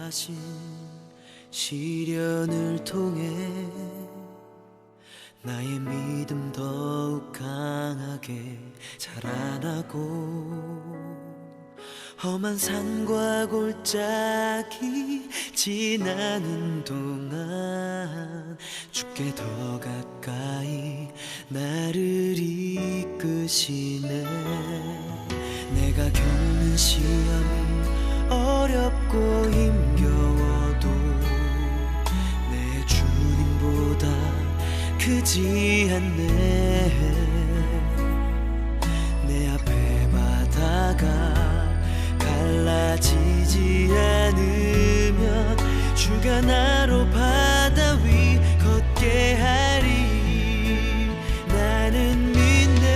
하신 시련을 통해 나의 믿음 더욱 강하게 자라나고 험한 산과 골짜기 지나는 동안 주께 더 가까이 나를 이끄시네. 내가 겪는 시험이 어렵고 힘겨워도 내 주님보다 크지 않네. 내 앞에 바다가 갈라지지 않으면 주가 나로 바다 위 걷게 하리. 나는 믿네.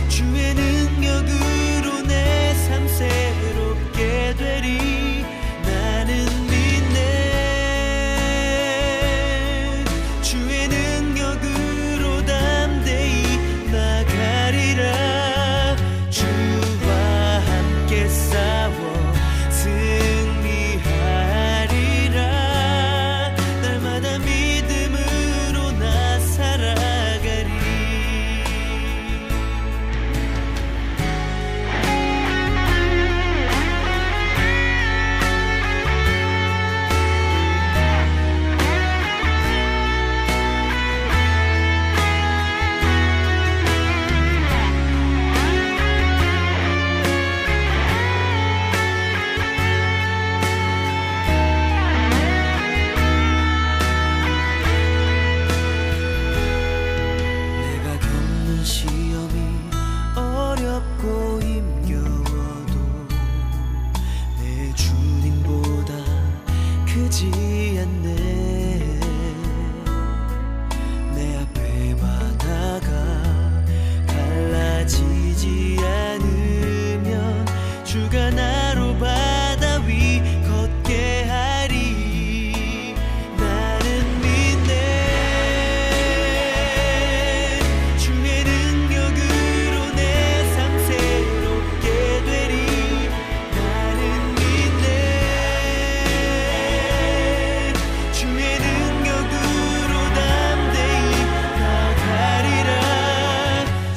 주의 능력으로 내 삶 새롭게 되리. 나는 믿네. 주의 능력으로 담대히 나가리라. 주와 함께 싸워 승리하리라. 날마다 믿음으로 나 살아가리. 내가 겪는 시험이 어렵고 힘겨워도 내 주님보다 크지 않네. 내 앞에 바다가 갈라지지 않으면 주가 나로 바다 위 걷게 하리. 나는 믿네. 주의 능력으로 내 삶 새롭게 되리. 나는 믿네. 주의 능력으로 담대히 나가리라.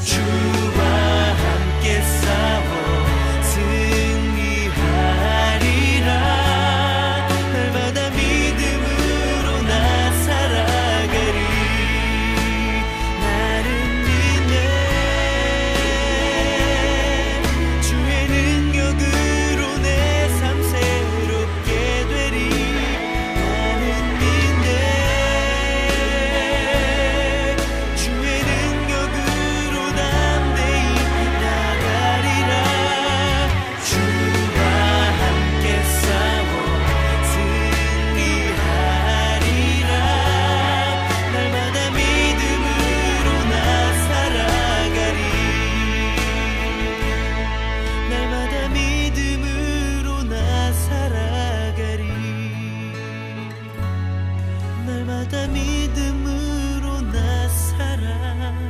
주와 함께 싸워 승리하리라. 날마다 믿음으로 나 살아가리. 나는 믿네. 주의 능력으로 내 삶 새롭게 되리. 나는 믿네. 주의 능력으로 담대히 나가리라. 주와 함께 싸워 승리하리라. 날마다 믿음으로 나 살아가리. 날마다 믿음으로 나 살아가리. 날마다 믿음으로 나 살아가리.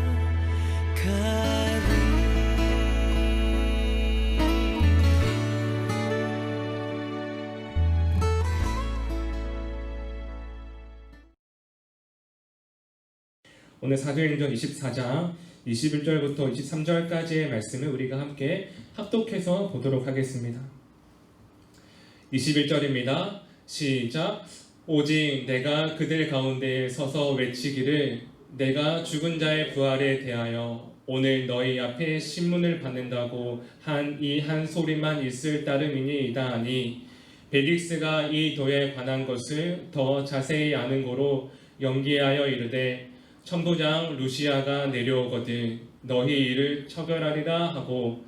오늘 사도행전 24장 21절부터 23절까지의 말씀을 우리가 함께 합독해서 보도록 하겠습니다. 21절입니다. 시작. 오직 내가 그들 가운데에 서서 외치기를 내가 죽은 자의 부활에 대하여 오늘 너희 앞에 신문을 받는다고 한 이 한 소리만 있을 따름이니이다 하니 벨릭스가 이 도에 관한 것을 더 자세히 아는 고로 연기하여 이르되 천부장 루시아가 내려오거든 너희 일을 처결하리라 하고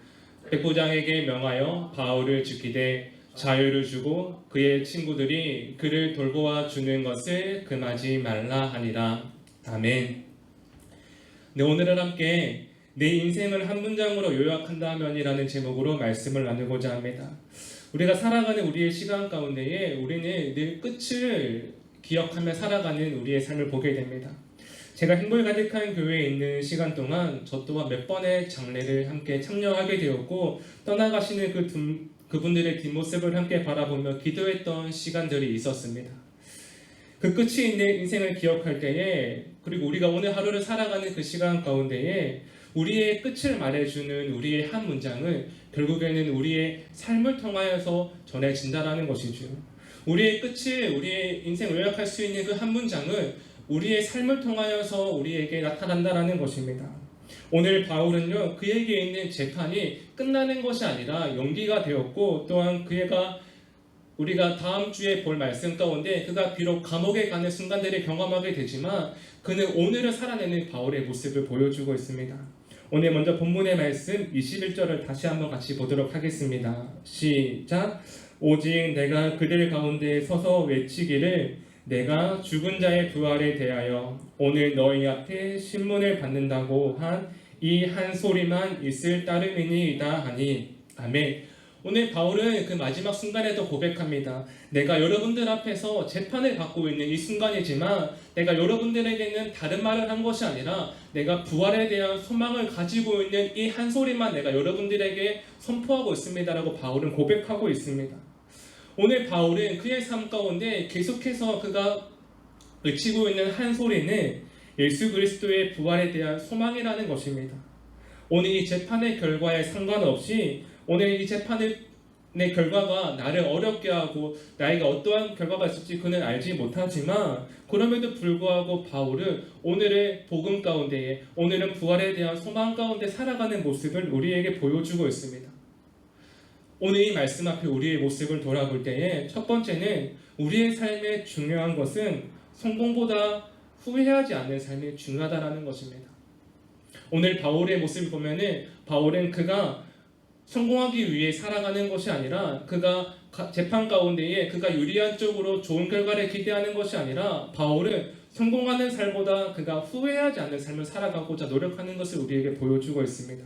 백부장에게 명하여 바울을 지키되 자유를 주고 그의 친구들이 그를 돌보아 주는 것을 금하지 말라 하니라. 아멘. 네, 오늘은 함께 내 인생을 한 문장으로 요약한다면이라는 제목으로 말씀을 나누고자 합니다. 우리가 살아가는 우리의 시간 가운데에 우리는 늘 끝을 기억하며 살아가는 우리의 삶을 보게 됩니다. 제가 행복 가득한 교회에 있는 시간 동안 저 또한 몇 번의 장례를 함께 참여하게 되었고 떠나가시는 그 그분들의 뒷모습을 함께 바라보며 기도했던 시간들이 있었습니다. 그 끝이 있는 인생을 기억할 때에, 그리고 우리가 오늘 하루를 살아가는 그 시간 가운데에 우리의 끝을 말해주는 우리의 한 문장은 결국에는 우리의 삶을 통하여서 전해진다라는 것이죠. 우리의 끝을, 우리의 인생을 요약할 수 있는 그 한 문장은 우리의 삶을 통하여서 우리에게 나타난다라는 것입니다. 오늘 바울은요, 그에게 있는 재판이 끝나는 것이 아니라 연기가 되었고, 또한 우리가 다음 주에 볼 말씀 가운데 그가 비록 감옥에 가는 순간들을 경험하게 되지만 그는 오늘을 살아내는 바울의 모습을 보여주고 있습니다. 오늘 먼저 본문의 말씀 21절을 다시 한번 같이 보도록 하겠습니다. 시작. 오직 내가 그들 가운데 서서 외치기를 내가 죽은 자의 부활에 대하여 오늘 너희 앞에 신문을 받는다고 한 이 한 소리만 있을 따름이니이다 하니. 아멘. 오늘 바울은 그 마지막 순간에도 고백합니다. 내가 여러분들 앞에서 재판을 받고 있는 이 순간이지만 내가 여러분들에게는 다른 말을 한 것이 아니라 내가 부활에 대한 소망을 가지고 있는 이 한 소리만 내가 여러분들에게 선포하고 있습니다라고 바울은 고백하고 있습니다. 오늘 바울은 그의 삶 가운데 계속해서 그가 외치고 있는 한 소리는 예수 그리스도의 부활에 대한 소망이라는 것입니다. 오늘 이 재판의 결과에 상관없이 오늘 이 재판의 결과가 나를 어렵게 하고 나에게 어떠한 결과가 있을지 그는 알지 못하지만 그럼에도 불구하고 바울은 오늘의 복음 가운데에 오늘은 부활에 대한 소망 가운데 살아가는 모습을 우리에게 보여주고 있습니다. 오늘 이 말씀 앞에 우리의 모습을 돌아볼 때에 첫 번째는 우리의 삶에 중요한 것은 성공보다 후회하지 않는 삶이 중요하다는 것입니다. 오늘 바울의 모습을 보면은 바울은 그가 성공하기 위해 살아가는 것이 아니라 그가 재판 가운데에 그가 유리한 쪽으로 좋은 결과를 기대하는 것이 아니라 바울은 성공하는 삶보다 그가 후회하지 않는 삶을 살아가고자 노력하는 것을 우리에게 보여주고 있습니다.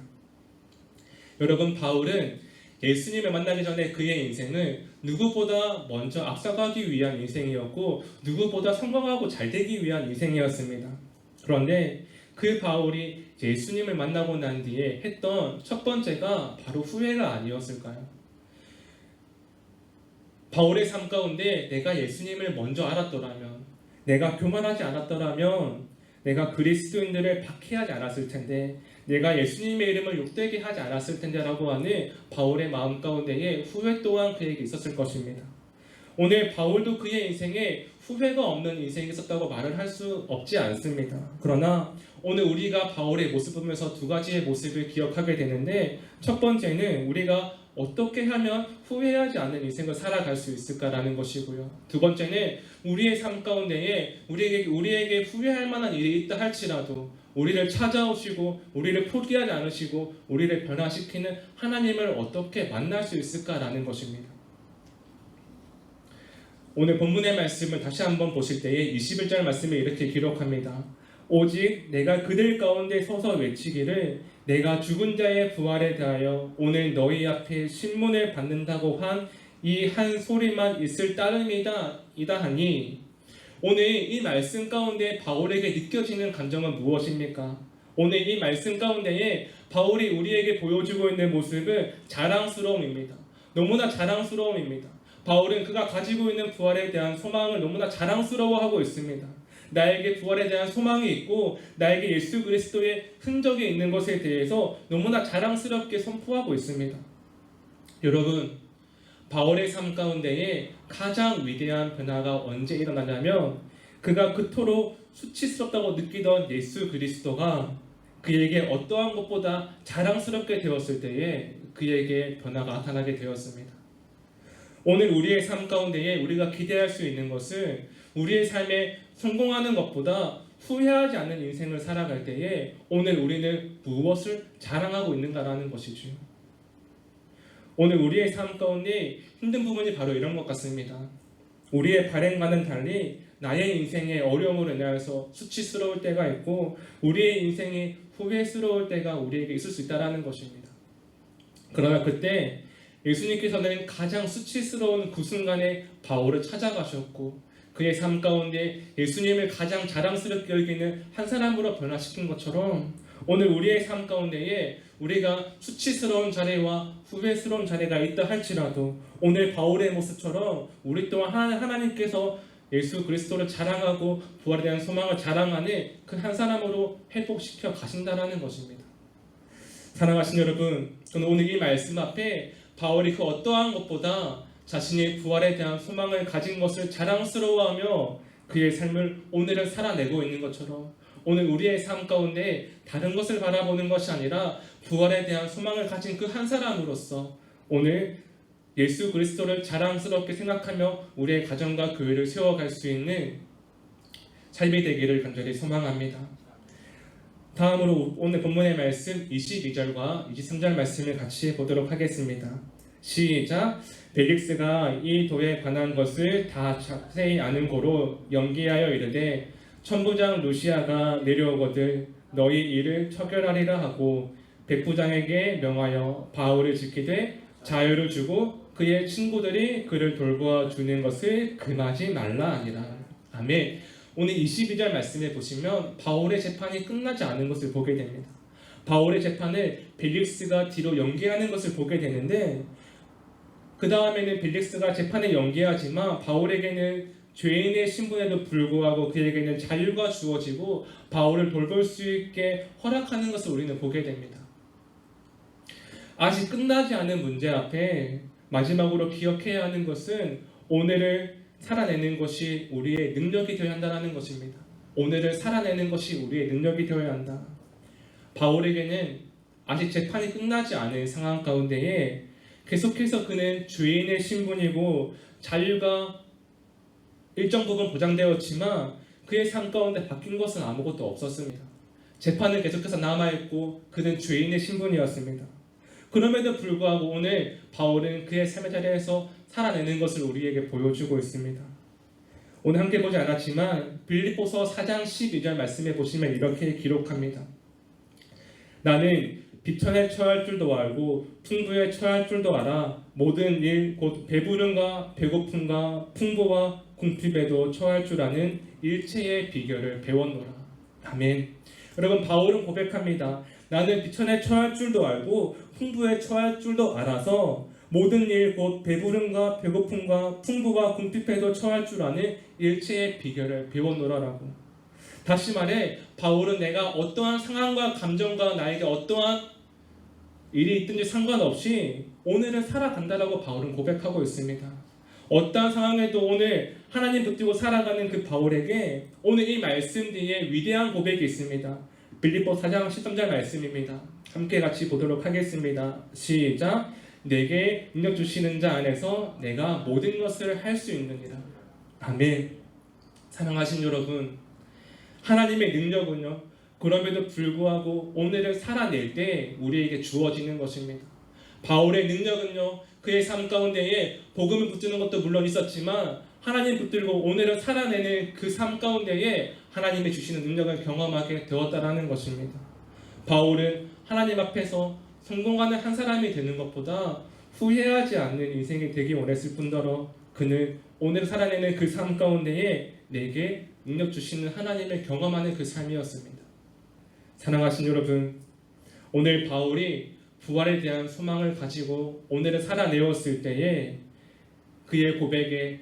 여러분, 바울은 예수님을 만나기 전에 그의 인생을 누구보다 먼저 앞서가기 위한 인생이었고 누구보다 성공하고 잘되기 위한 인생이었습니다. 그런데 그 바울이 예수님을 만나고 난 뒤에 했던 첫 번째가 바로 후회가 아니었을까요? 바울의 삶 가운데 내가 예수님을 먼저 알았더라면, 내가 교만하지 않았더라면 내가 그리스도인들을 박해하지 않았을 텐데, 내가 예수님의 이름을 욕되게 하지 않았을 텐데 라고 하는 바울의 마음 가운데에 후회 또한 그에게 있었을 것입니다. 오늘 바울도 그의 인생에 후회가 없는 인생이 있었다고 말을 할 수 없지 않습니다. 그러나 오늘 우리가 바울의 모습을 보면서 두 가지의 모습을 기억하게 되는데, 첫 번째는 우리가 어떻게 하면 후회하지 않는 인생을 살아갈 수 있을까라는 것이고요. 두 번째는 우리의 삶 가운데에 우리에게 후회할 만한 일이 있다 할지라도 우리를 찾아오시고 우리를 포기하지 않으시고 우리를 변화시키는 하나님을 어떻게 만날 수 있을까라는 것입니다. 오늘 본문의 말씀을 다시 한번 보실 때에 21절 말씀에 이렇게 기록합니다. 오직 내가 그들 가운데 서서 외치기를 내가 죽은 자의 부활에 대하여 오늘 너희 앞에 신문을 받는다고 한 이 한 소리만 있을 따름이다 하니. 오늘 이 말씀 가운데 바울에게 느껴지는 감정은 무엇입니까? 오늘 이 말씀 가운데에 바울이 우리에게 보여주고 있는 모습은 자랑스러움입니다. 너무나 자랑스러움입니다. 바울은 그가 가지고 있는 부활에 대한 소망을 너무나 자랑스러워하고 있습니다. 나에게 부활에 대한 소망이 있고 나에게 예수 그리스도의 흔적이 있는 것에 대해서 너무나 자랑스럽게 선포하고 있습니다. 여러분, 바울의 삶 가운데에 가장 위대한 변화가 언제 일어나냐면 그가 그토록 수치스럽다고 느끼던 예수 그리스도가 그에게 어떠한 것보다 자랑스럽게 되었을 때에 그에게 변화가 나타나게 되었습니다. 오늘 우리의 삶 가운데에 우리가 기대할 수 있는 것은 우리의 삶에 성공하는 것보다 후회하지 않는 인생을 살아갈 때에 오늘 우리는 무엇을 자랑하고 있는가라는 것이죠. 오늘 우리의 삶 가운데 힘든 부분이 바로 이런 것 같습니다. 우리의 발행과는 달리 나의 인생의 어려움으로 인하여서 수치스러울 때가 있고 우리의 인생이 후회스러울 때가 우리에게 있을 수 있다는 것입니다. 그러나 그때 예수님께서는 가장 수치스러운 그 순간에 바울을 찾아가셨고 그의 삶 가운데 예수님을 가장 자랑스럽게 여기는 한 사람으로 변화시킨 것처럼 오늘 우리의 삶 가운데에 우리가 수치스러운 자리와 후회스러운 자리가 있다 할지라도 오늘 바울의 모습처럼 우리 또한 하나님께서 예수 그리스도를 자랑하고 부활에 대한 소망을 자랑하는 그 한 사람으로 회복시켜 가신다라는 것입니다. 사랑하신 여러분, 저는 오늘 이 말씀 앞에 바울이 그 어떠한 것보다 자신의 부활에 대한 소망을 가진 것을 자랑스러워하며 그의 삶을 오늘을 살아내고 있는 것처럼 오늘 우리의 삶 가운데 다른 것을 바라보는 것이 아니라 부활에 대한 소망을 가진 그 한 사람으로서 오늘 예수 그리스도를 자랑스럽게 생각하며 우리의 가정과 교회를 세워갈 수 있는 삶이 되기를 간절히 소망합니다. 다음으로 오늘 본문의 말씀 22절과 23절 말씀을 같이 보도록 하겠습니다. 시작. 벨릭스가 이 도에 관한 것을 다 자세히 아는 고로 연기하여 이르되 천부장 루시아가 내려오거든 너희 일을 처결하리라 하고 백부장에게 명하여 바울을 지키되 자유를 주고 그의 친구들이 그를 돌보아 주는 것을 금하지 말라 하니라. 아멘. 오늘 22절 말씀에 보시면 바울의 재판이 끝나지 않은 것을 보게 됩니다. 바울의 재판을 벨릭스가 뒤로 연기하는 것을 보게 되는데 그 다음에는 벨릭스가 재판을 연기하지만 바울에게는 죄인의 신분에도 불구하고 그에게는 자유가 주어지고 바울을 돌볼 수 있게 허락하는 것을 우리는 보게 됩니다. 아직 끝나지 않은 문제 앞에 마지막으로 기억해야 하는 것은 오늘을 살아내는 것이 우리의 능력이 되어야 한다는 것입니다. 오늘을 살아내는 것이 우리의 능력이 되어야 한다. 바울에게는 아직 재판이 끝나지 않은 상황 가운데에 계속해서 그는 죄인의 신분이고 자유가 일정 부분 보장되었지만 그의 삶 가운데 바뀐 것은 아무것도 없었습니다. 재판은 계속해서 남아있고 그는 죄인의 신분이었습니다. 그럼에도 불구하고 오늘 바울은 그의 삶의 자리에서 살아내는 것을 우리에게 보여주고 있습니다. 오늘 함께 보지 않았지만 빌립보서 4장 12절 말씀에 보시면 이렇게 기록합니다. 나는 비천에 처할 줄도 알고 풍부에 처할 줄도 알아 모든 일 곧 배부름과 배고픔과 풍부와 궁핍에도 처할 줄 아는 일체의 비결을 배웠노라. 아멘. 여러분 바울은 고백합니다. 나는 비천에 처할 줄도 알고 풍부에 처할 줄도 알아서 모든 일 곧 배부름과 배고픔과 풍부와 궁핍에도 처할 줄 아는 일체의 비결을 배웠노라라고. 다시 말해 바울은 내가 어떠한 상황과 감정과 나에게 어떠한 일이 있든지 상관없이 오늘을 살아간다라고 바울은 고백하고 있습니다. 어떠한 상황에도 오늘 하나님 붙들고 살아가는 그 바울에게 오늘 이 말씀 뒤에 위대한 고백이 있습니다. 빌립보 4장 13절 말씀입니다. 함께 같이 보도록 하겠습니다. 시작. 내게 능력 주시는 자 안에서 내가 모든 것을 할 수 있느니라. 아멘. 사랑하신 여러분, 하나님의 능력은요 그럼에도 불구하고 오늘을 살아낼 때 우리에게 주어지는 것입니다. 바울의 능력은요 그의 삶 가운데에 복음을 붙드는 것도 물론 있었지만 하나님 붙들고 오늘을 살아내는 그 삶 가운데에 하나님이 주시는 능력을 경험하게 되었다라는 것입니다. 바울은 하나님 앞에서 성공하는 한 사람이 되는 것보다 후회하지 않는 인생이 되기 원했을 뿐더러 그는 오늘 살아내는 그 삶 가운데에 내게 능력 주시는 하나님을 경험하는 그 삶이었습니다. 사랑하신 여러분, 오늘 바울이 부활에 대한 소망을 가지고 오늘을 살아내었을 때에 그의 고백에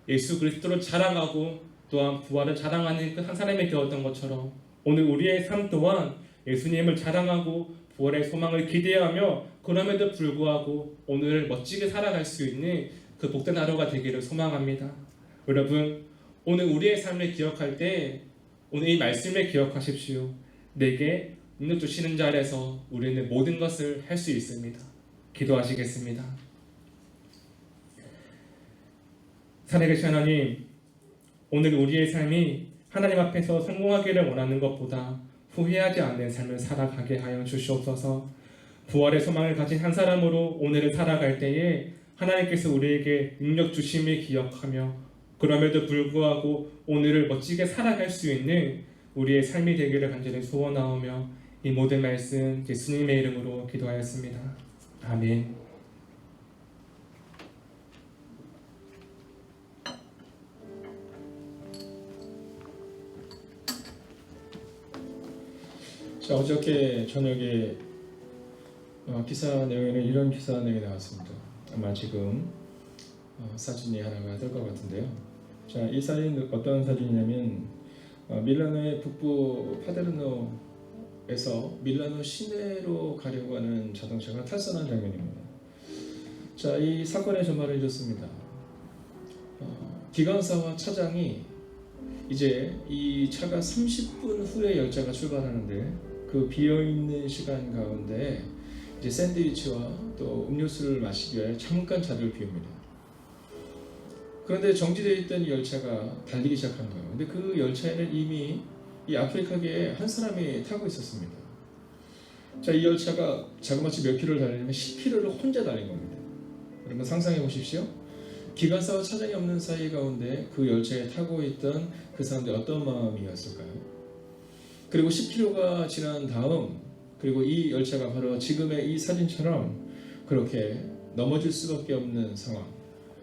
예수 그리스도를 자랑하고 또한 부활을 자랑하는 그 한 사람이 되었던 것처럼 오늘 우리의 삶 또한 예수님을 자랑하고 부활의 소망을 기대하며 그럼에도 불구하고 오늘을 멋지게 살아갈 수 있는 그 복된 하루가 되기를 소망합니다. 여러분, 오늘 우리의 삶을 기억할 때 오늘 이 말씀을 기억하십시오. 내게 능력 주시는 자 아래서 우리는 모든 것을 할 수 있습니다. 기도하시겠습니다. 살아계신 하나님, 오늘 우리의 삶이 하나님 앞에서 성공하기를 원하는 것보다 후회하지 않는 삶을 살아가게 하여 주시옵소서. 부활의 소망을 가진 한 사람으로 오늘을 살아갈 때에 하나님께서 우리에게 능력 주심을 기억하며 그럼에도 불구하고 오늘을 멋지게 살아갈 수 있는 우리의 삶이 되기를 간절히 소원하오며 이 모든 말씀 예수님의 이름으로 기도하였습니다. 아멘. 자, 어저께 저녁에 기사 내용에는 이런 기사 내용이 나왔습니다. 아마 지금 사진이 하나가 뜰 것 같은데요. 자, 이 사진은 어떤 사진이냐면 밀라노의 북부 파데르노에서 밀라노 시내로 가려고 하는 자동차가 탈선한 장면입니다. 자, 이 사건의 전말을 이렇습니다. 기관사와 차장이 이제 이 차가 30분 후에 열차가 출발하는데 그 비어있는 시간 가운데 이제 샌드위치와 또 음료수를 마시기 위해 잠깐 자리를 비웁니다. 그런데 정지되어 있던 열차가 달리기 시작한 거예요. 근데 그 열차에는 이미 이 아프리카계에 한 사람이 타고 있었습니다. 자, 이 열차가 자그마치 몇 킬로를 달리냐면 10킬로를 혼자 달린 겁니다. 여러분 상상해 보십시오. 기관사와 차장이 없는 사이 가운데 그 열차에 타고 있던 그 사람들이 어떤 마음이었을까요? 그리고 10km가 지난 다음, 그리고 이 열차가 바로 지금의 이 사진처럼 그렇게 넘어질 수밖에 없는 상황,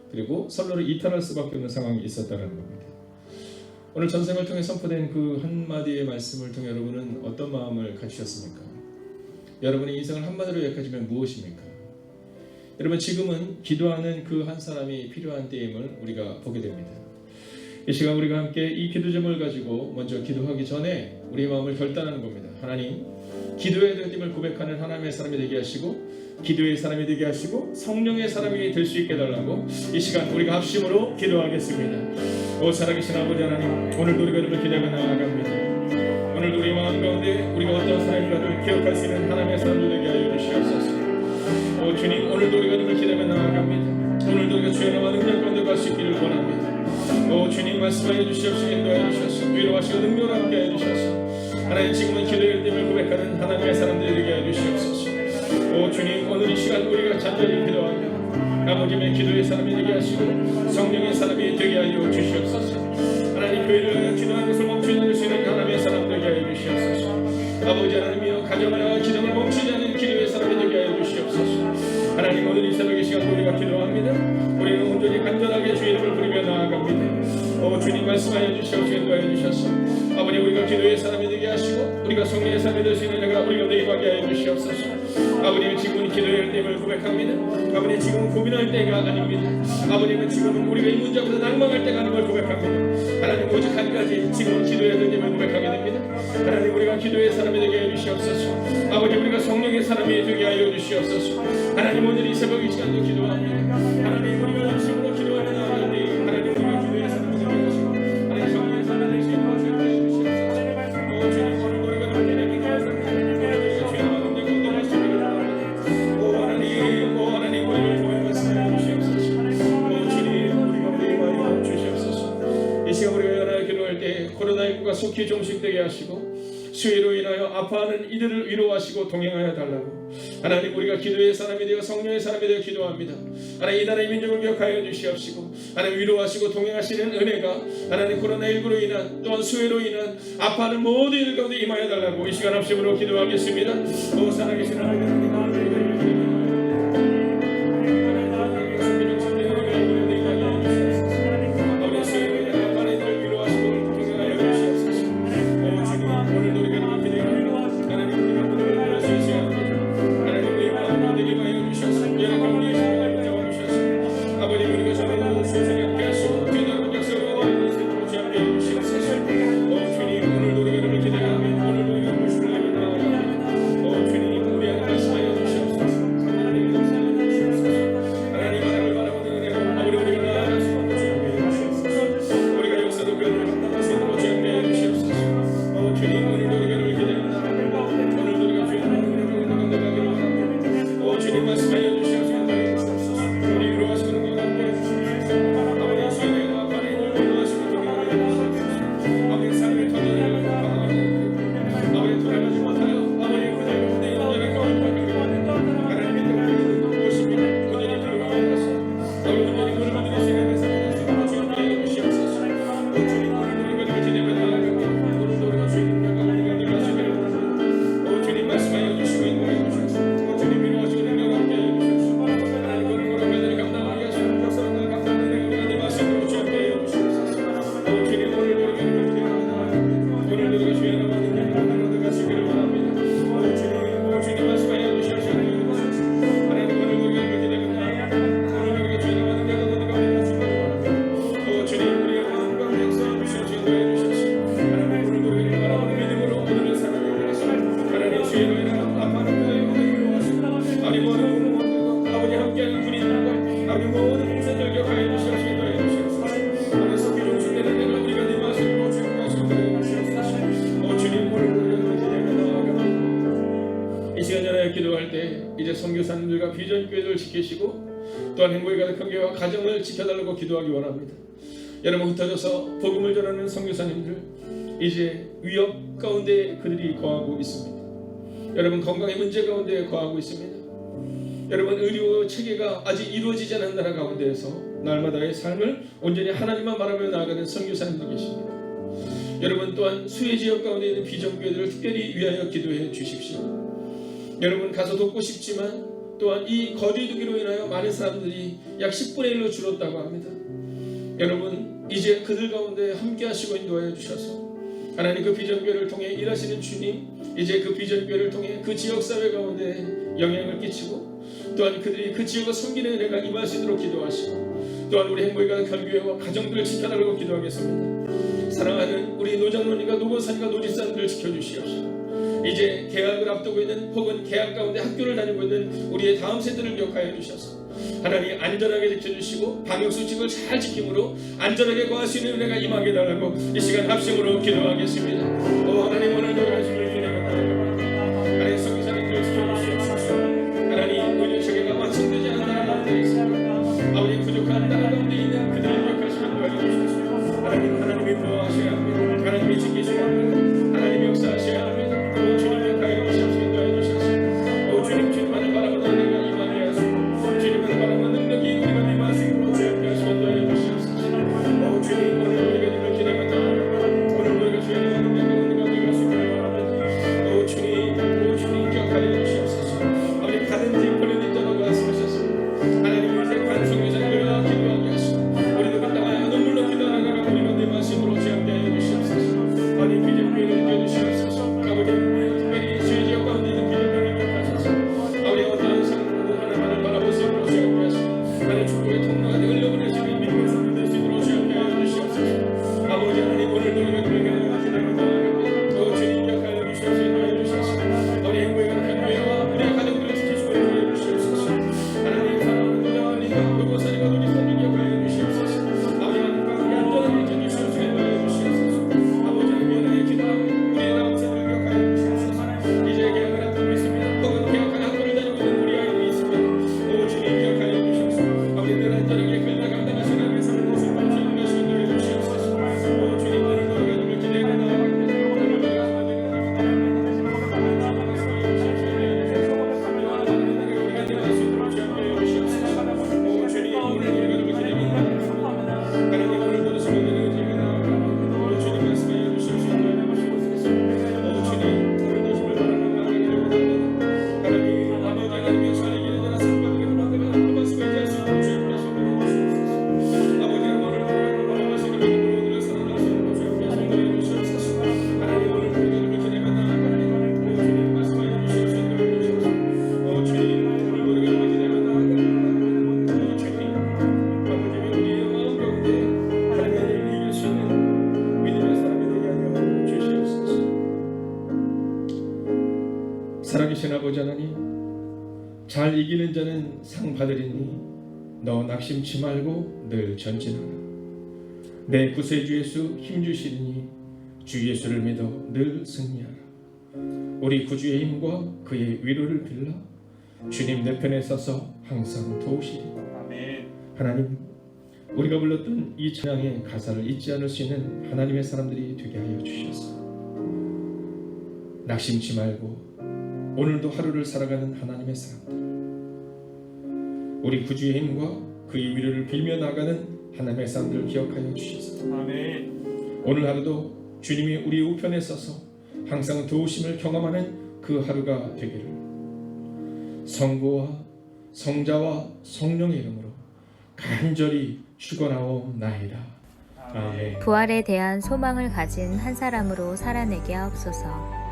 그리고 선로를 이탈할 수밖에 없는 상황이 있었다는 겁니다. 오늘 전생을 통해 선포된 그 한마디의 말씀을 통해 여러분은 어떤 마음을 가지셨습니까? 여러분의 인생을 한마디로 요약하자면 무엇입니까? 여러분, 지금은 기도하는 그 한 사람이 필요한 때임을 우리가 보게 됩니다. 이 시간 우리가 함께 이 기도 제목을 가지고 먼저 기도하기 전에 우리의 마음을 결단하는 겁니다. 하나님, 기도의 되임을 고백하는 하나님의 사람이 되게 하시고 기도의 사람이 되게 하시고 성령의 사람이 될 수 있게 해달라고 이 시간 우리가 합심으로 기도하겠습니다. 오 살아계신 아버지 하나님, 오늘도 우리가 이름을 기대하며 나아갑니다. 오늘도 우리 마음 가운데 우리가 어떤 사람인가를 기억할 수 있는 하나님의 사람이 되게 하여 주시옵소서. 오 주님, 오늘도 우리가 이름을 기대하며 나아갑니다. 오늘도 우리가 주의 나와 능력 가운데 갈 수 있기를 원합니다. 오 주님, 말씀하여 주시옵시고 인도하여 주셔서 위로하시고 능력을 함께 해 주셔서 하나님, 지금은 기도의 이름을 고백하는 하나님의 사람들이 되게 해 주시옵소서. 오 주님, 오늘 이 시간 우리가 간절히 기도합니다. 아버지의 기도의 사람이 되게 하시고 성령의 사람이 되게 하여 주시옵소서. 하나님, 교회를 기도하는 것을 멈추지 않을 수 있는 하나님의 사람 되게 하여 주시옵소서. 아버지 하나님이여, 가정하여 기도를 멈추지 않는 기도의 사람이 되게 하여 주시옵소서. 하나님, 오늘 이 새벽의 시간 우리가 기도합니다. 우리는 온전히 간절하게 주의 이름을 부르며 나아갑니다. 오 주님, 말씀하여 주시옵시고 인도하여 주셔서 아버지, 우리가 기도의 사람이 되게 하시고 우리가 성령의 사람이 될 수 있는 내가 우리가 내입하게 하여 주시옵소서. 아버님, 지금은 기도할 때임을 고백합니다. 아버님, 지금은 고민할 때가 아닙니다. 아버님은 지금은 우리가 이 문제 앞에서 낭망할 때가 아닌 걸 고백합니다. 하나님, 오직 한 가지, 지금은 기도해야 될 때임을 고백하게 됩니다. 하나님, 우리가 기도의 사람이 되게 해 주시옵소서. 아버지, 우리가 성령의 사람이 되게 하여 주시옵소서. 하나님, 오늘 이 새벽 이 시간도 기도합니다. 하나님, 우리가 열심으로 기도하며 나아갈 때 하나님, 우리가 기도의 사람이 되게 하시고 하나님, 성령의 사람이 될 수 있는 것을 해 주시옵소서. 오 주님, 오늘 우리가 함께 기도하옵소서. 코로나19가 속히 종식되게 하시고 수위로 인하여 아파하는 이들을 위로하시고 동행하여 달라고 하나님, 우리가 기도의 사람이 되어 성령의 사람이 되어 기도합니다. 하나님, 이 나라의 민족을 기억하여 주시옵시고 하나님, 위로하시고 동행하시는 은혜가 하나님 코로나19로 인한 또한 수위로 인한 아파하는 모든 이들 가운데 임하여 달라고 이 시간 합심으로 기도하겠습니다. 오 살아계신 하나님, 이제 선교사님들과 비전교회를 지키시고 또한 행복이 가득한 교회와 가정을 지켜달라고 기도하기 원합니다. 여러분, 흩어져서 복음을 전하는 선교사님들, 이제 위협 가운데 그들이 거하고 있습니다. 여러분, 건강의 문제 가운데 거하고 있습니다. 여러분, 의료 체계가 아직 이루어지지 않은 나라 가운데에서 날마다의 삶을 온전히 하나님만 바라며 나아가는 선교사님들 계십니다. 여러분, 또한 수혜 지역 가운데 있는 비전교회들을 특별히 위하여 기도해 주십시오. 여러분, 가서 돕고 싶지만 또한 이 거리두기로 인하여 많은 사람들이 약 10분의 1로 줄었다고 합니다. 여러분, 이제 그들 가운데 함께 하시고 인도하여 주셔서 하나님 그 비전교회를 통해 일하시는 주님, 이제 그 비전교회를 통해 그 지역사회 가운데 영향을 끼치고 또한 그들이 그 지역을 섬기는 은혜가 임하시도록 기도하시고 또한 우리 행복이 가득한 교회와 가정들을 지켜달라고 기도하겠습니다. 사랑하는 우리 노장로님과 노고사님과 노집사님들을 지켜주시옵소서. 이제 개학을 앞두고 있는 혹은 개학 가운데 학교를 다니고 있는 우리의 다음 세대를 기억하여 주셔서 하나님 안전하게 지켜주시고 방역수칙을 잘 지킴으로 안전하게 거할 수 있는 은혜가 임하게 달라고 이 시간 합심으로 기도하겠습니다. 오 하나님, 오늘도 말씀을 기대합니다. 하나님, 성교사님들 지켜주시옵소서. 하나님, 의료체계가 완성되지 않은 나라 가운데 있습니다. 아버지, 부족한 나라 가운데 있는 그들을 기억하시면 도와주시옵소서. 하나님, 하나님이 보호하셔야 합니다. 하나님이 지키셔야 합니다. 하나님이 역사하셔야 합니다. 오 주님, 기억하여 주시옵소서. 인도하여 주셔서 오 주님, 주님만을 바라보는 은혜가 임하게 하시고 주님을 바라보는 능력이 우리가 임하시고 주님께 하시면 인도하여 주시옵소서. 오 주님, 오늘 우리가 주님을 기대합니다. 오늘 우리가 주님의 능력과 은혜가 우리가 수고를 바랍니다. 오 주님 기억하여 주시옵소서. 아버지, 가든지 걸려도 있다고 말씀하셨습니다. 하나님, 이제 반성교사님들과 기도하게 하시고 우리도 그 땅에 눈물로 기도하다가 우리가 내마심으로 주님께 하여 주시옵소서. 아니, 비전교회를 이겨주시옵소서. 아버지, 특별히 수혜지역 가운데 있는 비전교회를 기억하소서. 아버지, 어떠한 상황도 하나님을 바라볼 수 있도록 주님께 하시고 하나님 축복의 통로가 흘려보내시는 믿음의 사람 될 수 있도록 주님께 하여 주시옵소서. 아버지 하나님, 오늘도 우리가 그렇게 하여 주시옵소서. 오 주님, 기억하여 주시옵소서. 인도하여 주시옵소서. 우리 행복의 가득한 교회와 우리의 가정들을 지키시고 인도하여 주시옵소서. 하나님, 사랑하는 노장관님과 노고사님과 노집사님 기억하여 주시옵소서. 아버지 하나님과 함께 안전하게 지켜주시옵소서. 인도하여 주시옵소서. 아버지 하나님, 오늘의 기도하고 우리의 다음 세대를 기억하여 주시옵소서. 이제 계약을 앞두고 있습니다. 혹은 계약한 학교를 다니고 있는 우리 아이들이 있습니다. 오 주님, 기억하여 주시옵소서. 아버지들 안전하게 그들과 감당하시는 하나님의 삶을 모습을 주님 다시 인도해 주시옵소서. 오 주님, 오늘도 우리가 주님을 기대하며 나아갑니다. 살아계신 아버지 하나님, 잘 이기는 자는 상 받으리니 너 낙심치 말고 늘 전진하라. 내 구세주 예수 힘주시리니 주 예수를 믿어 늘 승리하라. 우리 구주의 힘과 그의 위로를 빌라 주님 내 편에 서서 항상 도우시리. 아멘. 하나님, 우리가 불렀던 이 찬양의 가사를 잊지 않을 수 있는 하나님의 사람들이 되게 하여 주셔서 낙심치 말고 오늘도 하루를 살아가는 하나님의 사람들, 우리 구주의 힘과 그의 위로를 빌며 나가는 하나님의 사람들을 기억하여 주셔서 아멘. 오늘 하루도 주님이 우리 우편에 서서 항상 도우심을 경험하는 그 하루가 되기를 성부와 성자와 성령의 이름으로 간절히 축원하옵나이다. 아멘. 부활에 대한 소망을 가진 한 사람으로 살아내게 하옵소서.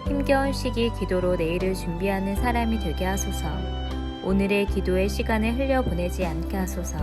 힘겨운 시기 기도로 내일을 준비하는 사람이 되게 하소서. 오늘의 기도의 시간을 흘려보내지 않게 하소서.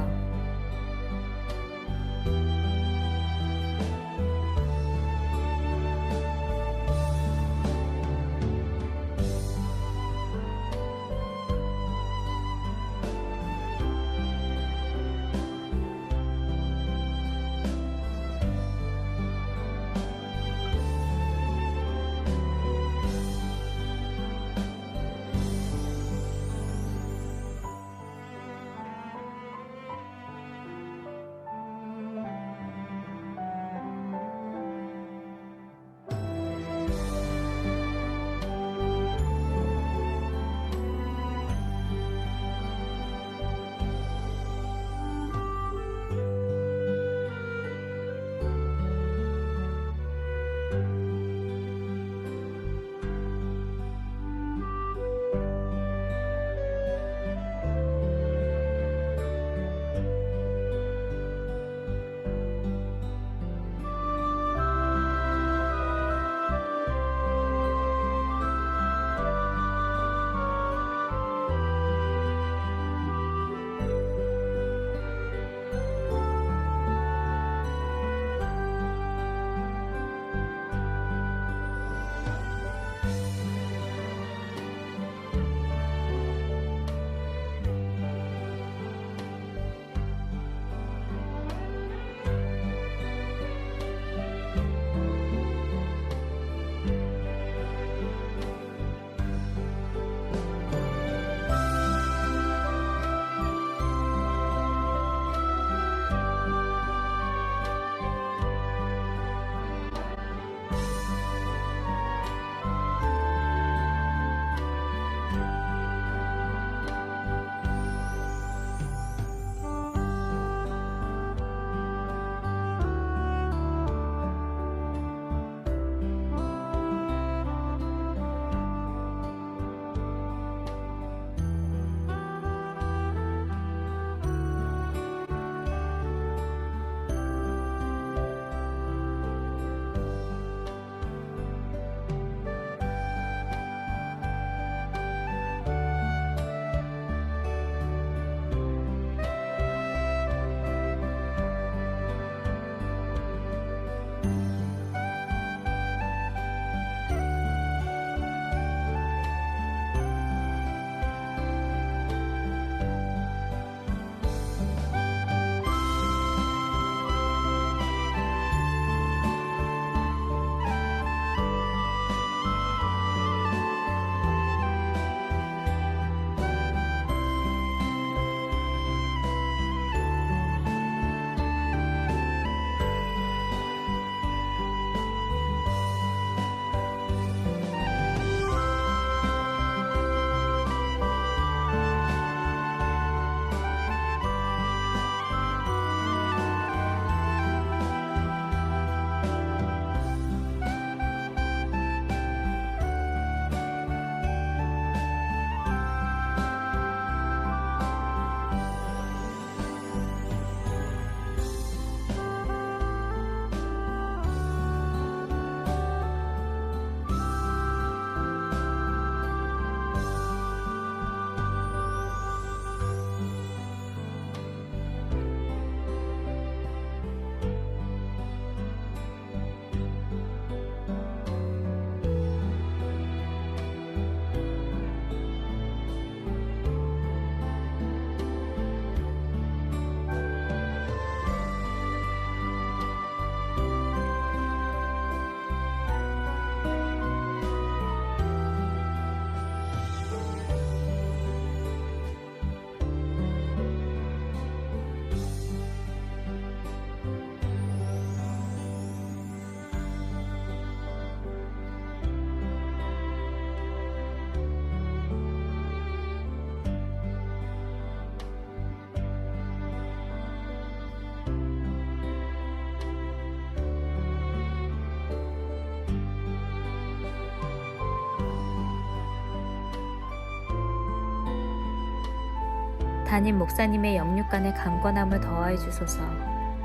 담임 목사님의 영육간의 강건함을 더하여 주소서.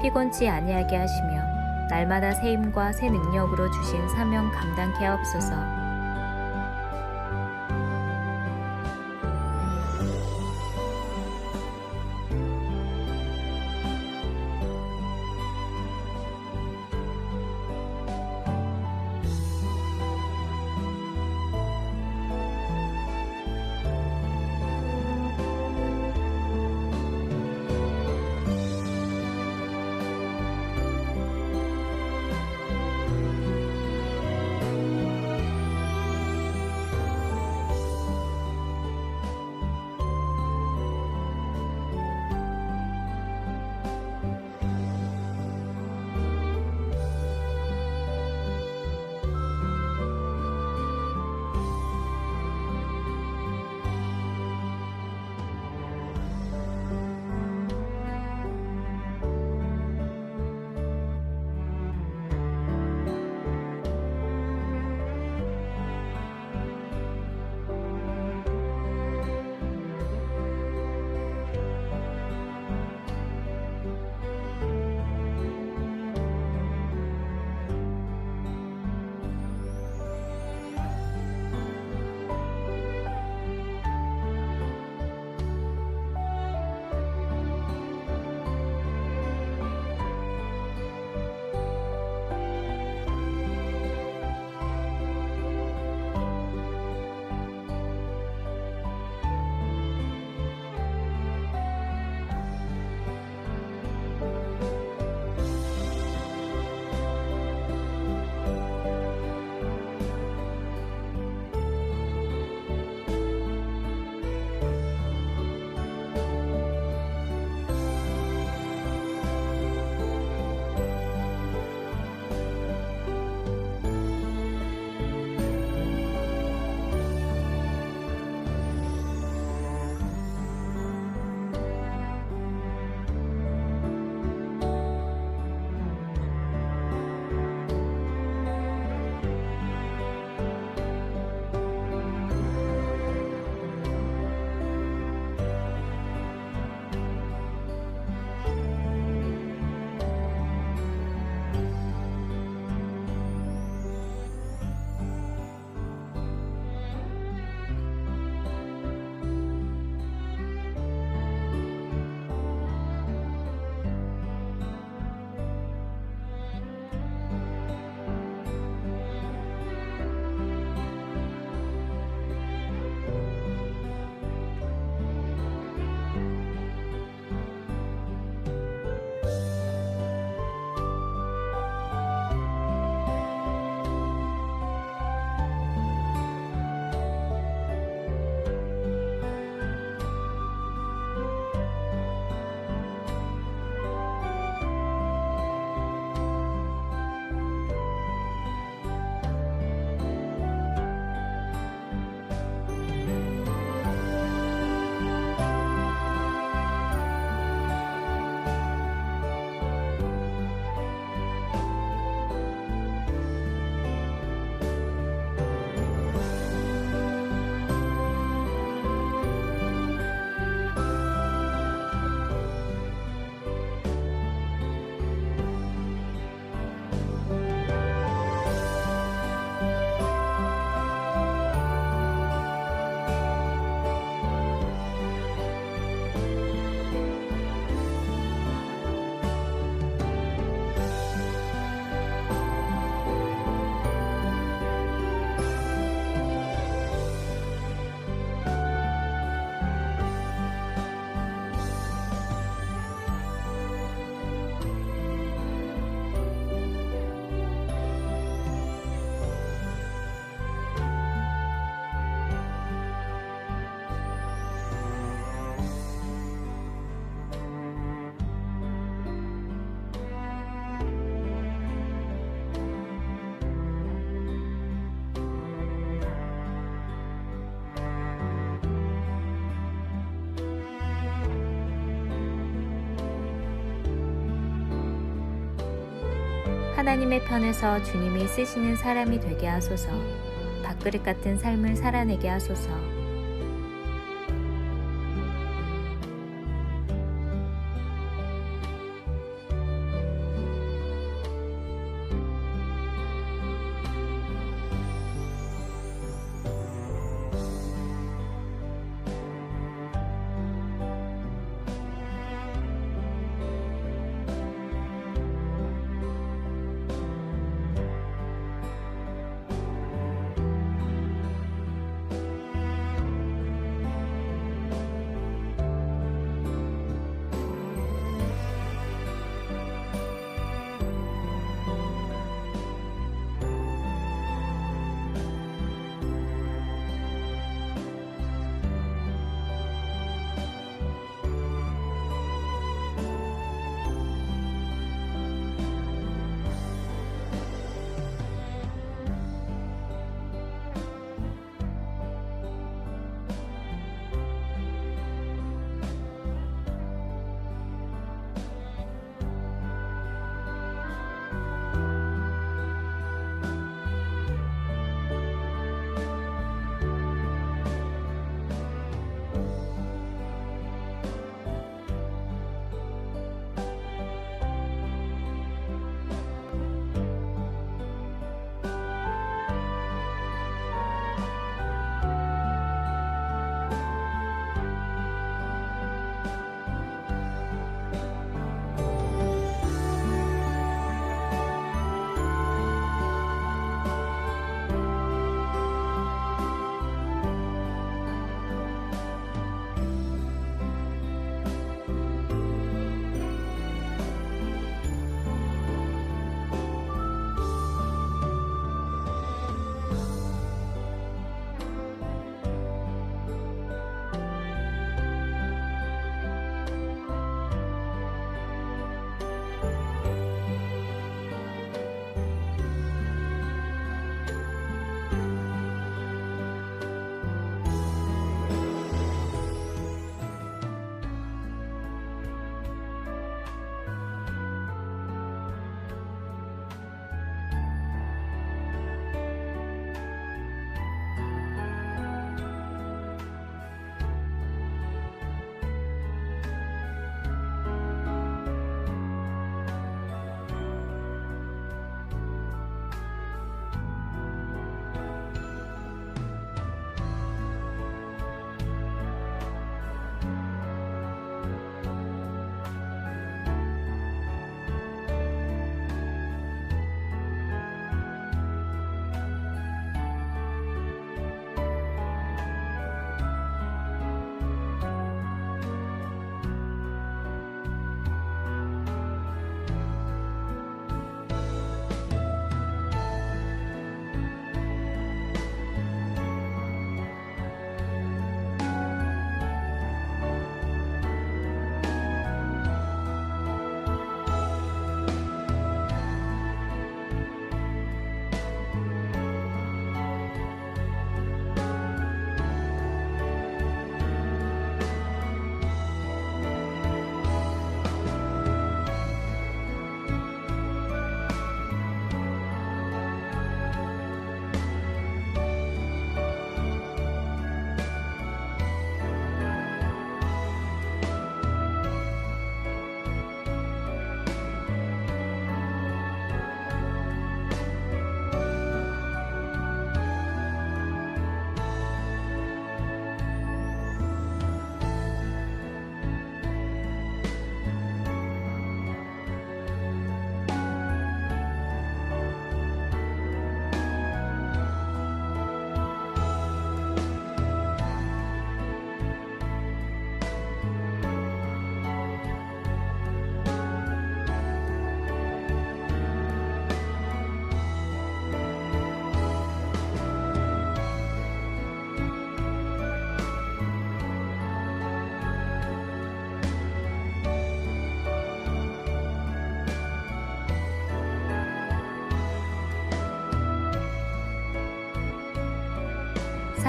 피곤치 아니하게 하시며 날마다 새 힘과 새 능력으로 주신 사명 감당케 하옵소서. 하나님의 편에서 주님이 쓰시는 사람이 되게 하소서. 밥그릇 같은 삶을 살아내게 하소서.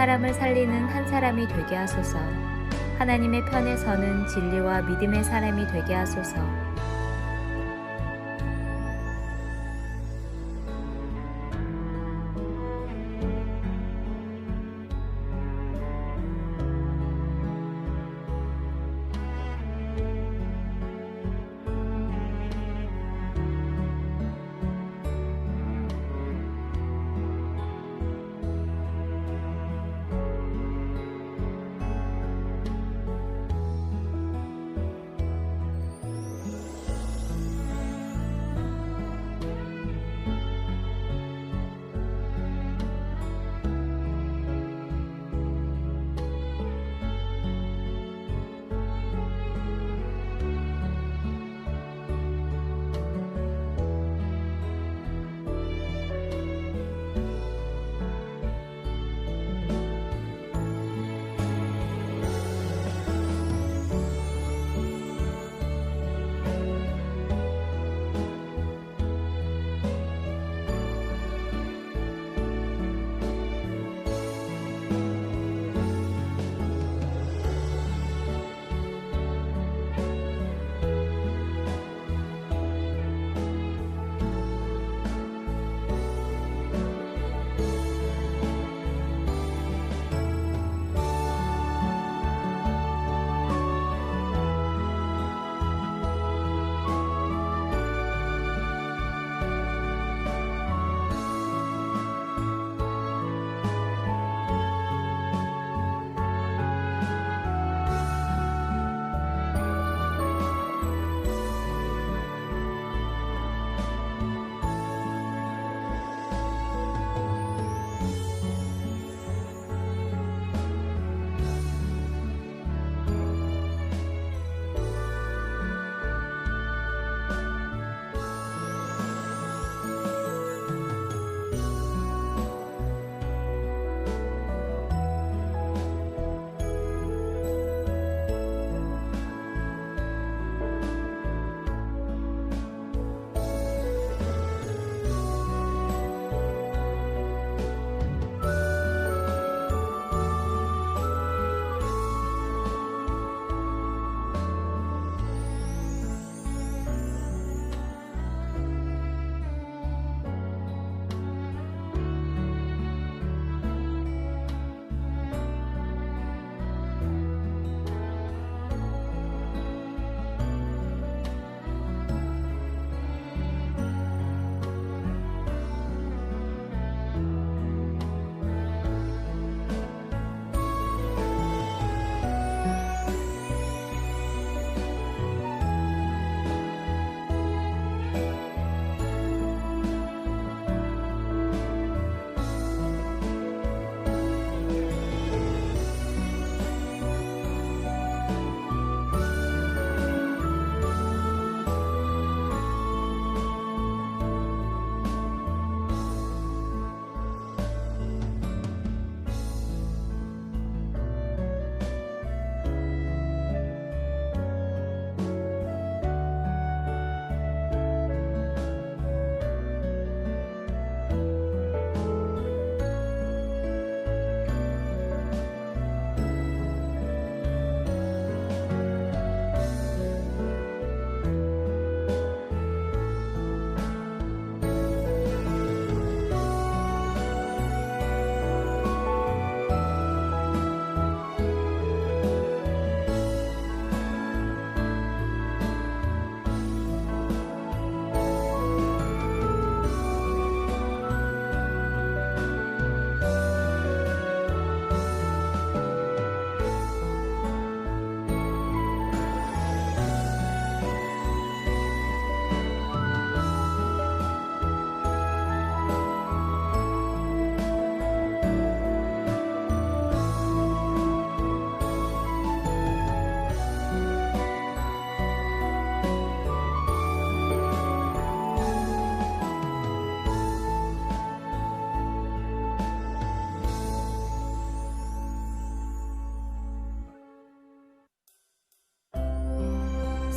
사람을 살리는 한 사람이 되게 하소서. 하나님의 편에 서는 진리와 믿음의 사람이 되게 하소서.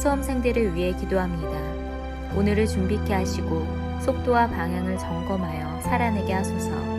수험생들을 위해 기도합니다. 오늘을 준비케 하시고 속도와 방향을 점검하여 살아내게 하소서.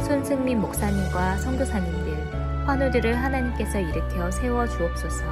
손승민 목사님과 선교사님들, 환우들을 하나님께서 일으켜 세워 주옵소서.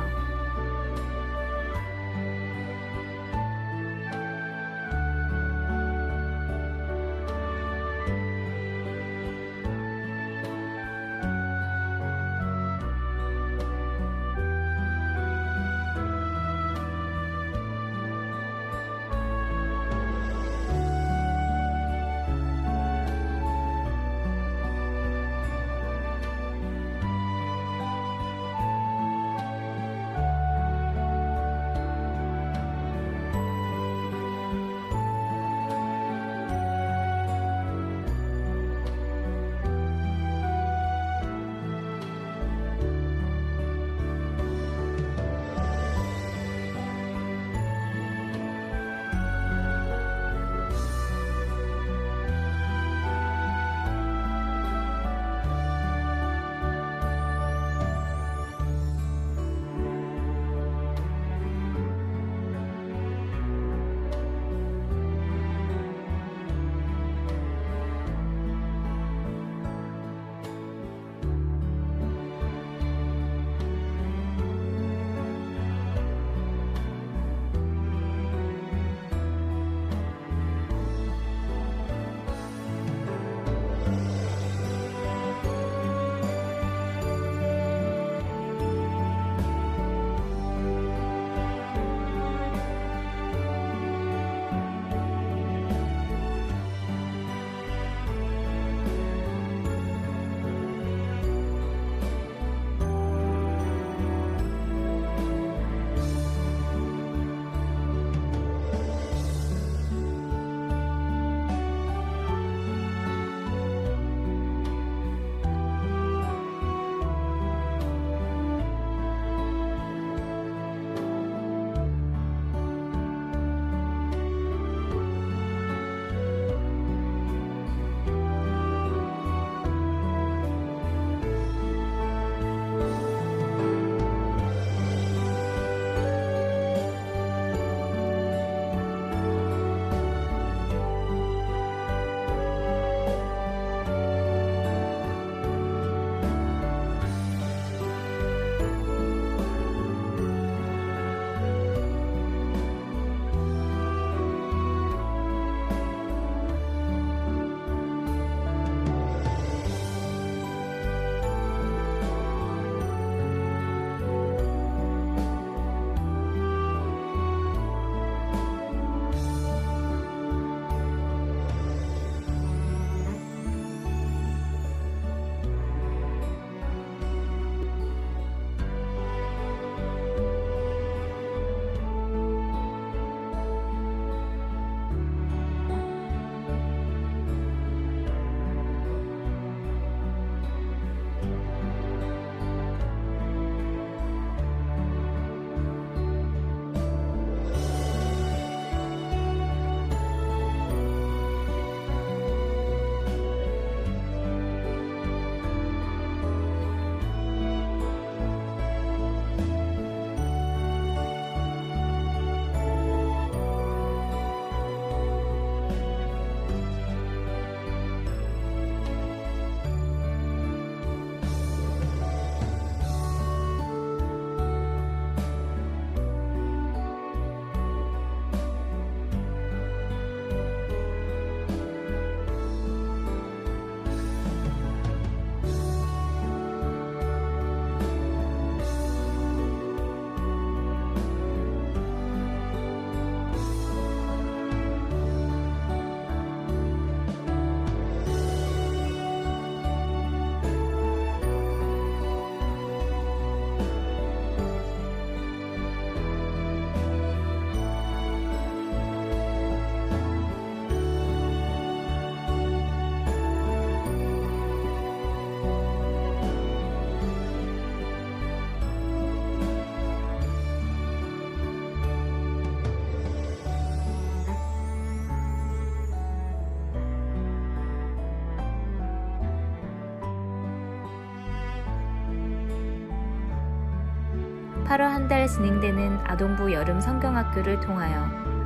8월 한 달 진행되는 아동부 여름 성경학교를 통하여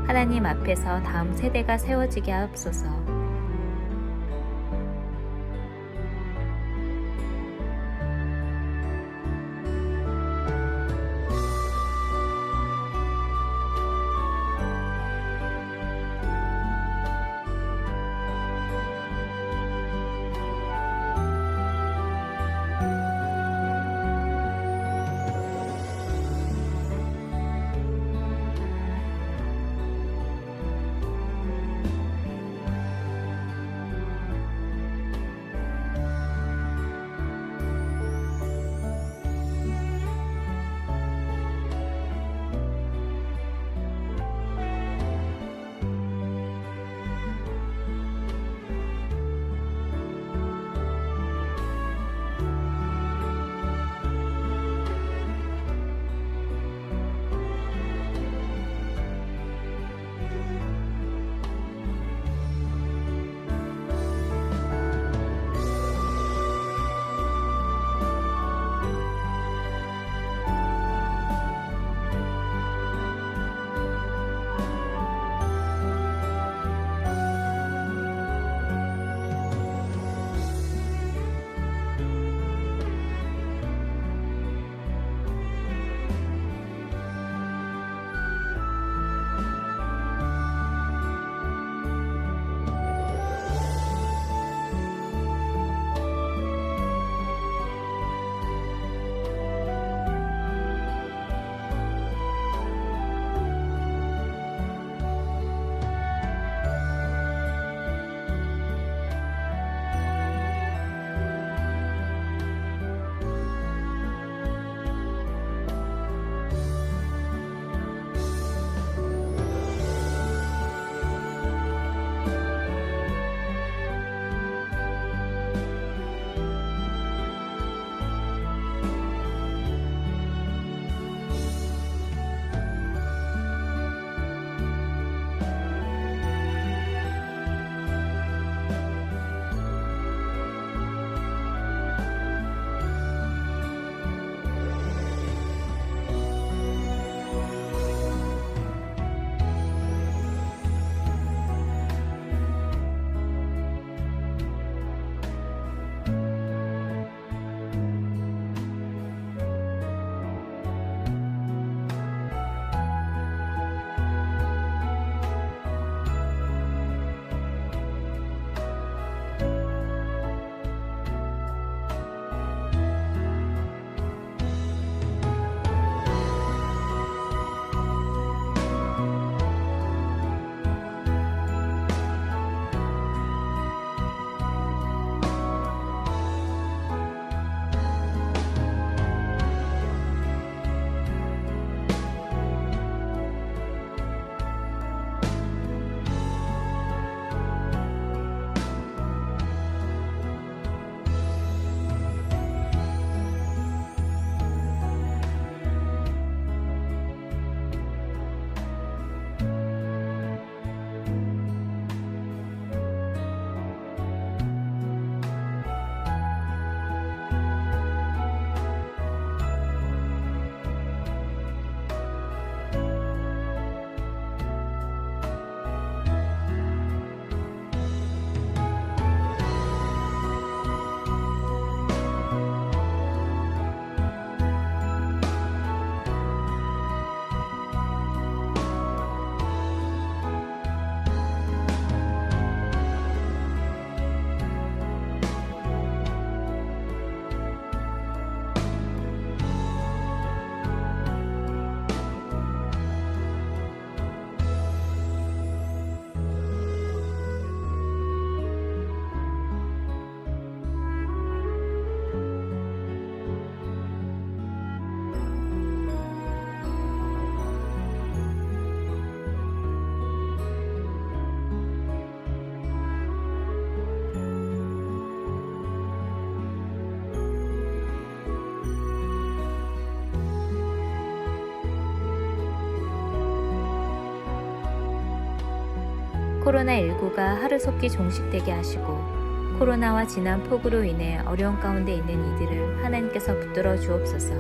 하나님 앞에서 다음 세대가 세워지게 하옵소서. 코로나19가 하루속히 종식되게 하시고 코로나와 지난 폭우로 인해 어려운 가운데 있는 이들을 하나님께서 붙들어 주옵소서.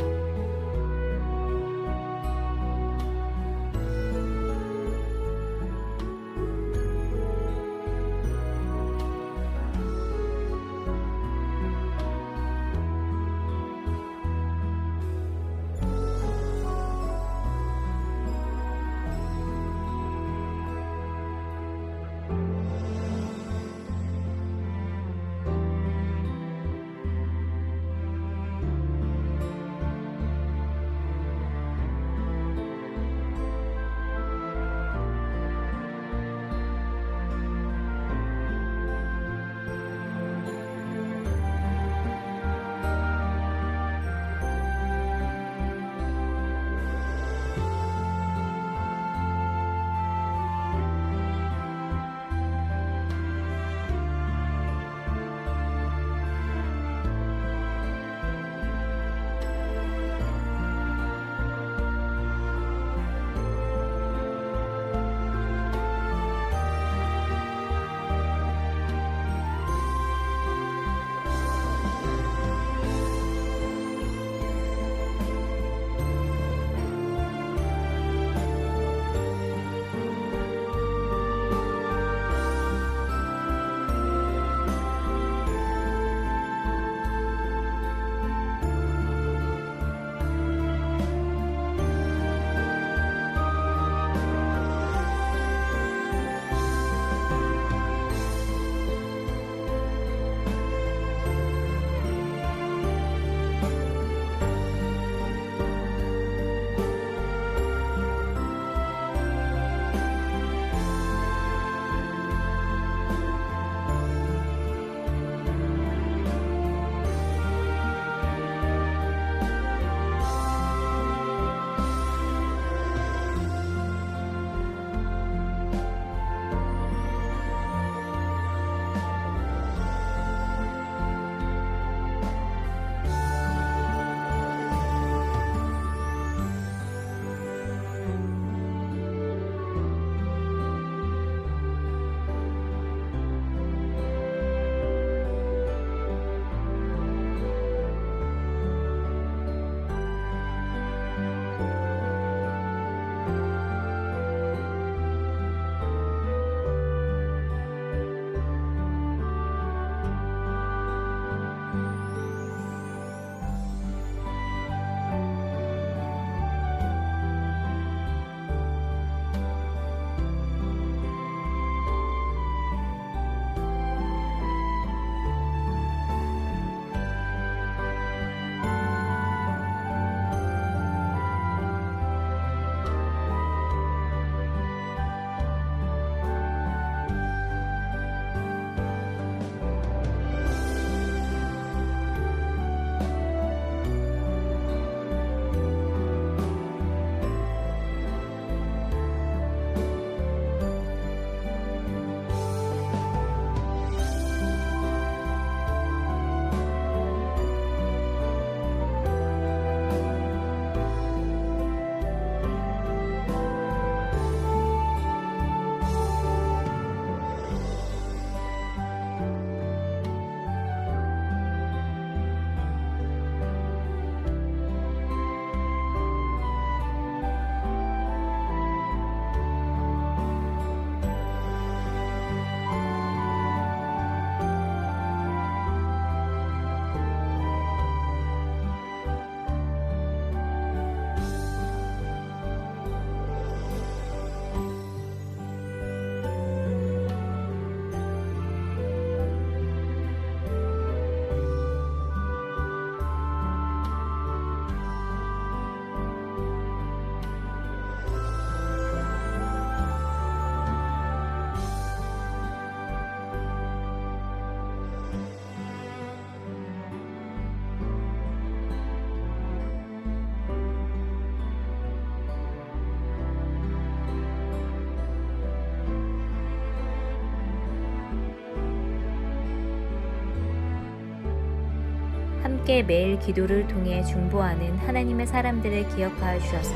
함께 매일 기도를 통해 중보하는 하나님의 사람들을 기억하여 주셔서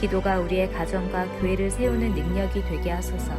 기도가 우리의 가정과 교회를 세우는 능력이 되게 하소서.